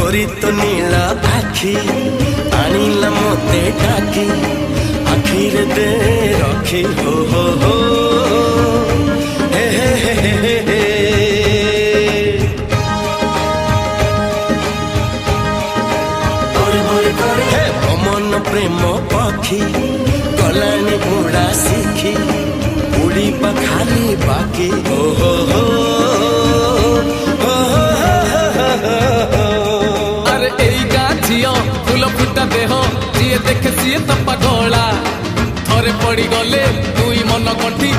तोरी तो नीला आखी आनिला मोते डाकी आखिर दे रखी हो हे हे हे हे हे हे मन प्रेम पक्षी गलानी उड़ा सीखी उड़ी खाली बाकी हो अरे एई गाछियो फूल फुटा देह जी देखे सी तो पगला थरे पड़ी गले दुई मन गंठी